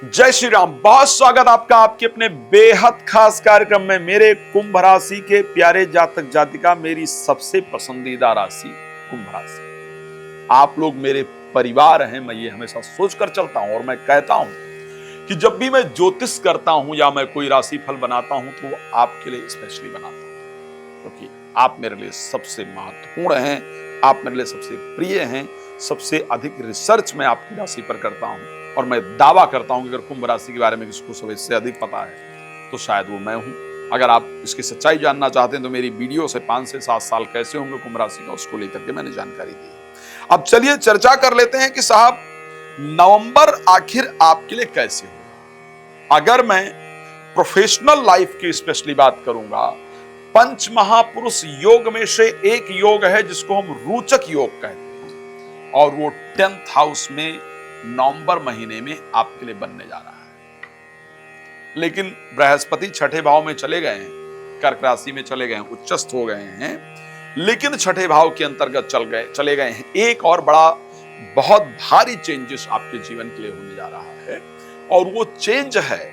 जय श्री राम। बहुत स्वागत आपका आपके अपने बेहद खास कार्यक्रम में। मेरे कुंभ राशि के प्यारे जातक जातिका, मेरी सबसे पसंदीदा राशि कुंभ राशि। आप लोग मेरे परिवार हैं, मैं ये हमेशा सोचकर चलता हूं और मैं कहता हूं कि जब भी मैं ज्योतिष करता हूं या मैं कोई राशि फल बनाता हूं तो वो आपके लिए स्पेशली बनाता हूं, क्योंकि आप मेरे लिए सबसे महत्वपूर्ण हैं, आप मेरे लिए सबसे प्रिय हैं। सबसे अधिक रिसर्च मैं आपकी राशि पर करता हूं और मैं दावा करता हूं कि अगर कुंभ राशि के बारे में किसी को सब इससे अधिक पता है तो शायद वो मैं हूं। अगर आप इसकी सच्चाई जानना चाहते हैं तो मेरी वीडियो से 5 से 7 साल कैसे होंगे कुंभ राशि का, उसको लेकर के मैंने जानकारी दी है। अब चलिए चर्चा कर लेते हैं कि साहब नवंबर आखिर आपके लिए कैसे होगा। अगर मैं प्रोफेशनल लाइफ की स्पेशली बात करूंगा, पंच महापुरुष योग में से एक योग है जिसको हम रोचक योग कहते हैं और वो 10th हाउस में नवंबर महीने में आपके लिए बनने जा रहा है। लेकिन बृहस्पति छठे भाव में चले गए हैं, कर्क राशि में चले गए हैं, उच्चस्थ हो गए हैं, लेकिन छठे भाव के अंतर्गत चले गए हैं। एक और बड़ा बहुत भारी चेंजेस आपके जीवन के लिए होने जा रहा है और वो चेंज है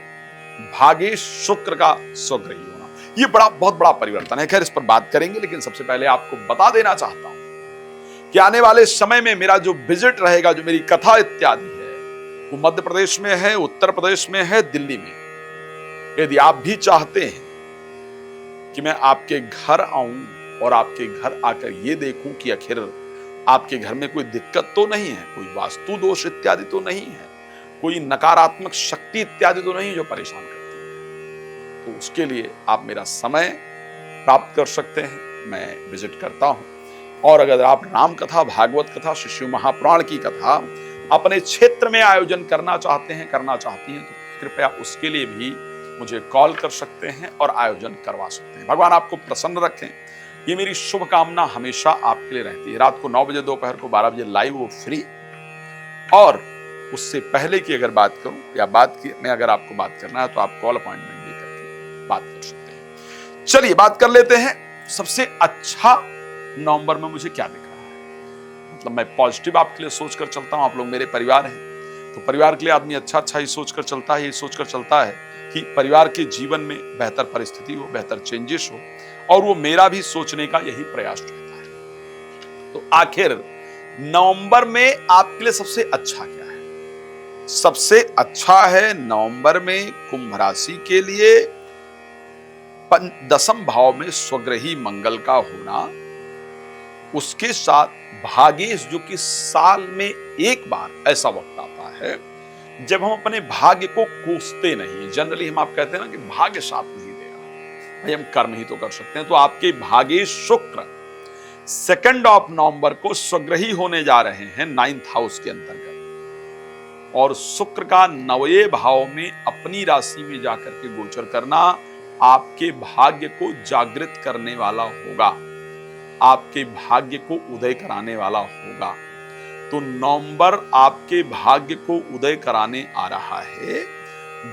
भागेश शुक्र का स्वग्रही होना। ये बहुत बड़ा परिवर्तन है। खैर इस पर बात करेंगे, लेकिन सबसे पहले आपको बता देना चाहता हूं कि आने वाले समय में मेरा जो विजिट रहेगा, जो मेरी कथा इत्यादि है, वो मध्य प्रदेश में है, उत्तर प्रदेश में है, दिल्ली में। यदि आप भी चाहते हैं कि मैं आपके घर आऊं और आपके घर आकर ये देखूं कि आखिर आपके घर में कोई दिक्कत तो नहीं है, कोई वास्तु दोष इत्यादि तो नहीं है, कोई नकारात्मक शक्ति इत्यादि तो नहीं जो परेशान करती है, तो उसके लिए आप मेरा समय प्राप्त कर सकते हैं। मैं विजिट करता हूं। और अगर आप राम कथा, भागवत कथा, शिशु महापुराण की कथा अपने क्षेत्र में आयोजन करना चाहती हैं तो कृपया उसके लिए भी मुझे कॉल कर सकते हैं और आयोजन करवा सकते हैं। भगवान आपको प्रसन्न रखें, ये मेरी शुभकामना हमेशा आपके लिए रहती है। रात को 9 बजे, दोपहर को 12 बजे लाइव वो फ्री, और उससे पहले की अगर बात करूं या अगर आपको बात करना है तो आप कॉल अपॉइंटमेंट लेकर के बात कर सकते हैं। चलिए बात कर लेते हैं। सबसे अच्छा नवंबर में मुझे क्या दिख रहा है, मतलब मैं पॉजिटिव आपके लिए सोचकर चलता हूं। आप लोग मेरे परिवार हैं, तो परिवार के लिए आदमी अच्छा ही सोचकर चलता है। ये सोचकर चलता है कि परिवार के जीवन में बेहतर परिस्थिति हो, बेहतर चेंजेस हो, और वो मेरा भी सोचने का यही प्रयास रहता है। तो आखिर नवंबर में आपके लिए सबसे अच्छा क्या है? सबसे अच्छा है नवंबर में कुंभ राशि के लिए 10th भाव में स्वग्रही मंगल का होना, उसके साथ भागेश, जो कि साल में एक बार ऐसा वक्त आता है जब हम अपने भाग्य को कोसते नहीं। जनरली हम आप कहते हैं ना कि भाग्य साथ नहीं दे रहा, भाई हम कर्म ही तो कर सकते हैं। तो आपके भागेश शुक्र 2 नवंबर को स्वग्रही होने जा रहे हैं 9th हाउस के अंतर्गत, और शुक्र का 9वें भाव में अपनी राशि में जाकर के गोचर करना आपके भाग्य को जागृत करने वाला होगा, आपके भाग्य को उदय कराने वाला होगा। तो नवंबर आपके भाग्य को उदय कराने आ रहा है।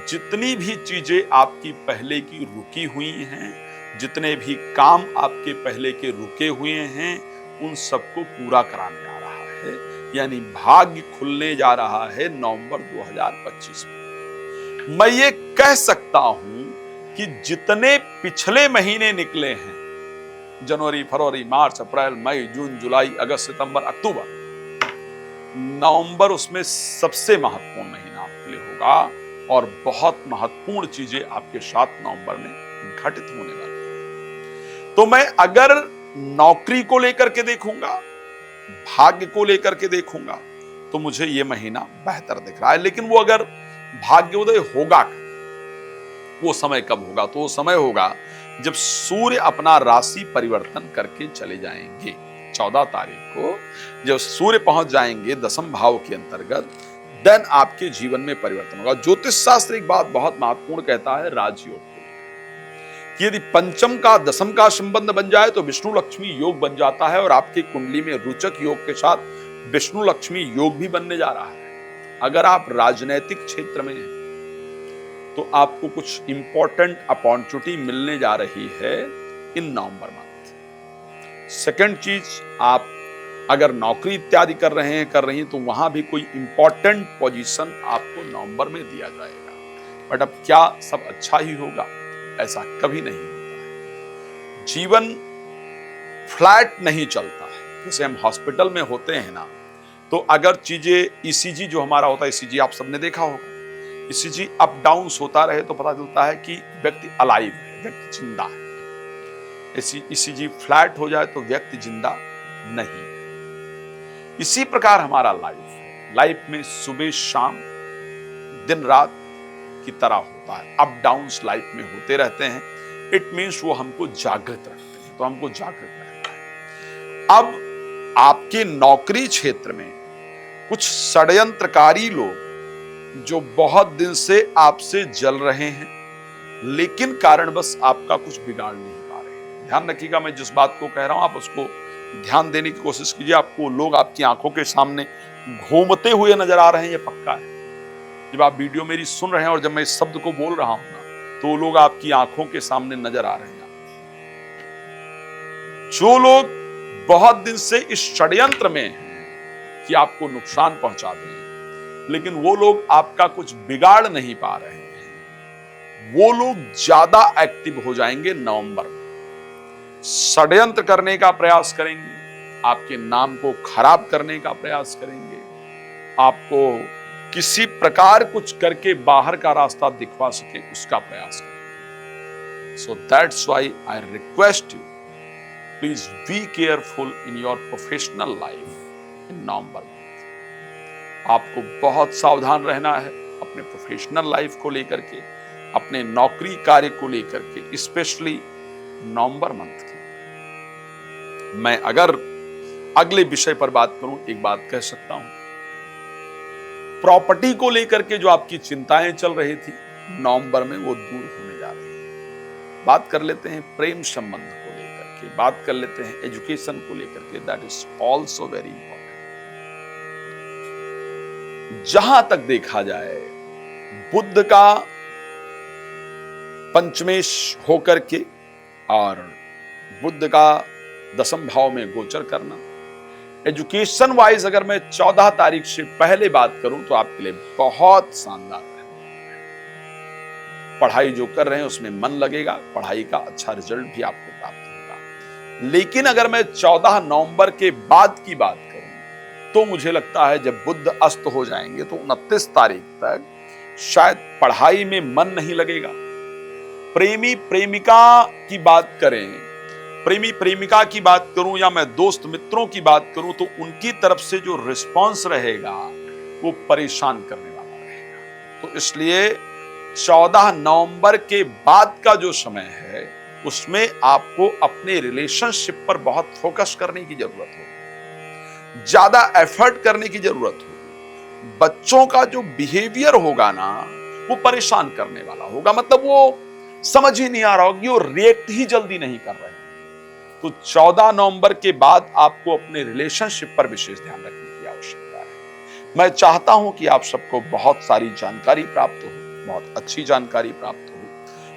जितनी भी चीजें आपकी पहले की रुकी हुई हैं, जितने भी काम आपके पहले के रुके हुए हैं, उन सबको पूरा कराने आ रहा है। यानी भाग्य खुलने जा रहा है नवंबर 2025 में। मैं ये कह सकता हूं कि जितने पिछले महीने निकले हैं, जनवरी, फरवरी, मार्च, अप्रैल, मई, जून, जुलाई, अगस्त, सितंबर, अक्टूबर, नवंबर उसमें सबसे महत्वपूर्ण महीना आपके लिए होगा और बहुत महत्वपूर्ण चीजें आपके साथ नवंबर में घटित होने वाली है। तो मैं अगर नौकरी को लेकर के देखूंगा, भाग्य को लेकर के देखूंगा, तो मुझे यह महीना बेहतर दिख रहा है। लेकिन वो अगर भाग्योदय होगा, वो समय कब होगा? तो वो समय होगा जब सूर्य अपना राशि परिवर्तन करके चले जाएंगे। 14 तारीख को जब सूर्य पहुंच जाएंगे 10th भाव के अंतर्गत, देन आपके जीवन में परिवर्तन होगा। ज्योतिष शास्त्र एक बात बहुत महत्वपूर्ण कहता है राजयोग को, कि यदि पंचम का 10th का संबंध बन जाए तो विष्णु लक्ष्मी योग बन जाता है, और आपकी कुंडली में रोचक योग के साथ विष्णु लक्ष्मी योग भी बनने जा रहा है। अगर आप राजनैतिक क्षेत्र में हैं तो आपको कुछ इंपॉर्टेंट अपॉर्चुनिटी मिलने जा रही है इन नवंबर मंथ। सेकंड चीज, आप अगर नौकरी इत्यादि कर रहे हैं, कर रही हैं, तो वहां भी कोई इंपॉर्टेंट पोजीशन आपको नवंबर में दिया जाएगा। बट अब क्या सब अच्छा ही होगा? ऐसा कभी नहीं होता है। जीवन फ्लैट नहीं चलता है। जैसे हम हॉस्पिटल में होते हैं ना, तो अगर चीजें ईसीजी जो हमारा होता है, ईसीजी आप सबने देखा होगा, ईसीजी अप डाउन होता रहे तो पता चलता है कि व्यक्ति अलाइव है, व्यक्ति जिंदा है। ईसीजी फ्लैट हो जाए तो व्यक्ति जिंदा नहीं है। इसी प्रकार हमारा लाइफ है। लाइफ में सुबह शाम दिन रात की तरह होता है, अप डाउन्स लाइफ में होते रहते हैं। इट मीन्स वो हमको जागृत रखते हैं, तो हमको जागृत रहना है। अब आपके नौकरी क्षेत्र में कुछ षड्यंत्रकारी लोग जो बहुत दिन से आपसे जल रहे हैं, लेकिन कारणवश आपका कुछ बिगाड़ नहीं पा रहे हैं। ध्यान रखिएगा, मैं जिस बात को कह रहा हूं आप उसको ध्यान देने की कोशिश कीजिए। आपको लोग आपकी आंखों के सामने घूमते हुए नजर आ रहे हैं, ये पक्का है। जब आप वीडियो मेरी सुन रहे हैं और जब मैं इस शब्द को बोल रहा हूं ना, तो वो लोग आपकी आंखों के सामने नजर आ रहे हैं। जो लोग बहुत दिन से इस षड्यंत्र में हैं कि आपको नुकसान पहुंचा दें, लेकिन वो लोग आपका कुछ बिगाड़ नहीं पा रहे हैं, वो लोग ज्यादा एक्टिव हो जाएंगे नवंबर में। षड्यंत्र करने का प्रयास करेंगे, आपके नाम को खराब करने का प्रयास करेंगे, आपको किसी प्रकार कुछ करके बाहर का रास्ता दिखवा सके उसका प्रयास करेंगे। So that's why I request you, please be careful in your professional life in November month. आपको बहुत सावधान रहना है अपने प्रोफेशनल लाइफ को लेकर के, अपने नौकरी कार्य को लेकर के, स्पेशली नवंबर मंथ की। मैं अगर अगले विषय पर बात करूं, एक बात कह सकता हूं, प्रॉपर्टी को लेकर के जो आपकी चिंताएं चल रही थी नवंबर में, वो दूर होने जा रही है। बात कर लेते हैं प्रेम संबंध को लेकर के, बात कर लेते हैं एजुकेशन को लेकर के, that is also very important. जहां तक देखा जाए, बुध का पंचमेश होकर के और बुध का दसम भाव में गोचर करना, एजुकेशन वाइज अगर मैं 14 तारीख से पहले बात करूं तो आपके लिए बहुत शानदार है। पढ़ाई जो कर रहे हैं उसमें मन लगेगा, पढ़ाई का अच्छा रिजल्ट भी आपको प्राप्त होगा। लेकिन अगर मैं 14 नवंबर के बाद की बात करूं तो मुझे लगता है जब बुध अस्त हो जाएंगे तो 29 तारीख तक शायद पढ़ाई में मन नहीं लगेगा। प्रेमी प्रेमिका की बात करें, प्रेमी प्रेमिका की बात करूं या मैं दोस्त मित्रों की बात करूं, तो उनकी तरफ से जो रिस्पांस रहेगा वो परेशान करने वाला रहेगा। तो इसलिए 14 नवंबर के बाद का जो समय है उसमें आपको अपने रिलेशनशिप पर बहुत फोकस करने की जरूरत होगी, ज्यादा एफर्ट करने की जरूरत होगी। बच्चों का जो बिहेवियर होगा ना, वो परेशान करने वाला होगा। मतलब वो समझ ही नहीं आ रहा होगी, वो रिएक्ट ही जल्दी नहीं कर रहे। तो 14 नवंबर के बाद आपको अपने रिलेशनशिप पर विशेष ध्यान रखने की आवश्यकता है। मैं चाहता हूं कि आप सबको बहुत सारी जानकारी प्राप्त हो, बहुत अच्छी जानकारी प्राप्त हो।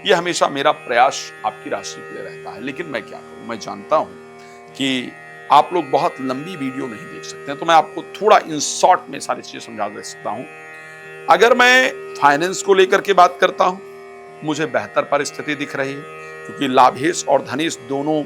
यह हमेशा मेरा प्रयास आपकी राशि के लिए रहता है। लेकिन मैं क्या करूं, मैं जानता हूं कि आप लोग बहुत लंबी वीडियो नहीं देख सकते हैं, तो मैं आपको थोड़ा इन शॉर्ट में सारी चीजें समझा दे सकता हूं। अगर मैं फाइनेंस को लेकर के बात करता हूं, मुझे बेहतर परिस्थिति दिख रही है, क्योंकि लाभेश और धनेश दोनों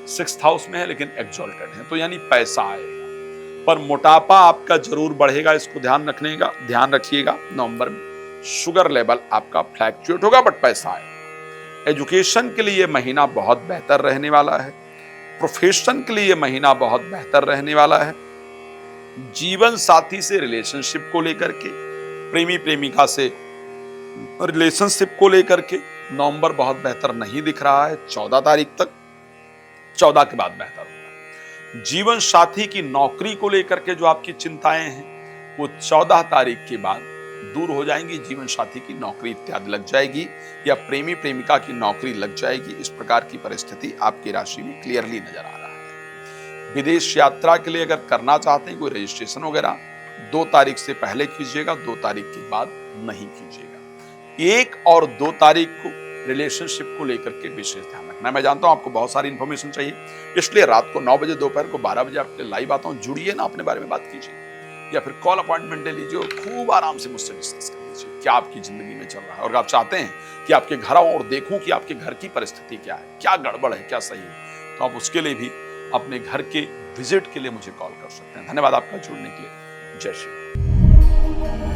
6th हाउस में है, लेकिन एक्सॉल्टेड है, तो यानी पैसा आएगा। पर मोटापा आपका जरूर बढ़ेगा, इसको ध्यान रखिएगा। नवंबर में शुगर लेवल आपका फ्लैक्चुएट होगा, बट पैसा आएगा। एजुकेशन के लिए महीना बहुत बेहतर रहने वाला है। प्रोफेशन के लिए महीना बहुत बेहतर रहने वाला है। जीवन साथी से रिलेशनशिप को लेकर के, प्रेमी प्रेमिका से रिलेशनशिप को लेकर के नवंबर बहुत बेहतर नहीं दिख रहा है 14 तारीख तक। 14 के बाद बेहतर होगा। जीवन साथी की नौकरी को लेकर के जो आपकी चिंताएं हैं वो 14 तारीख के बाद दूर हो जाएंगी। जीवन साथी की नौकरी इत्यादि लग जाएगी या प्रेमी प्रेमिका की नौकरी लग जाएगी। इस प्रकार की परिस्थिति आपकी राशि में क्लियरली नजर आ रहा है। विदेश यात्रा के लिए अगर करना चाहते हैं कोई रजिस्ट्रेशन वगैरह, 2 तारीख से पहले कीजिएगा, 2 तारीख के बाद नहीं कीजिएगा। 1 और 2 तारीख को रिलेशनशिप को लेकर के विशेष ध्यान रखें। मैं जानता हूं आपको बहुत सारी इंफॉर्मेशन चाहिए, इसलिए रात को 9 बजे, दोपहर को 12 बजे आपके लाइव आता हूं। जुड़िए ना, अपने बारे में बात कीजिए, या फिर कॉल अपॉइंटमेंट ले लीजिए और खूब आराम से मुझसे डिस्कस कर लीजिए क्या आपकी जिंदगी में चल रहा है। और आप चाहते हैं कि आपके घर आऊं और देखूं कि आपके घर की परिस्थिति क्या है, क्या गड़बड़ है, क्या सही है, तो आप उसके लिए भी अपने घर के विजिट के लिए मुझे कॉल कर सकते हैं। धन्यवाद आपका जुड़ने के लिए। जय श्री।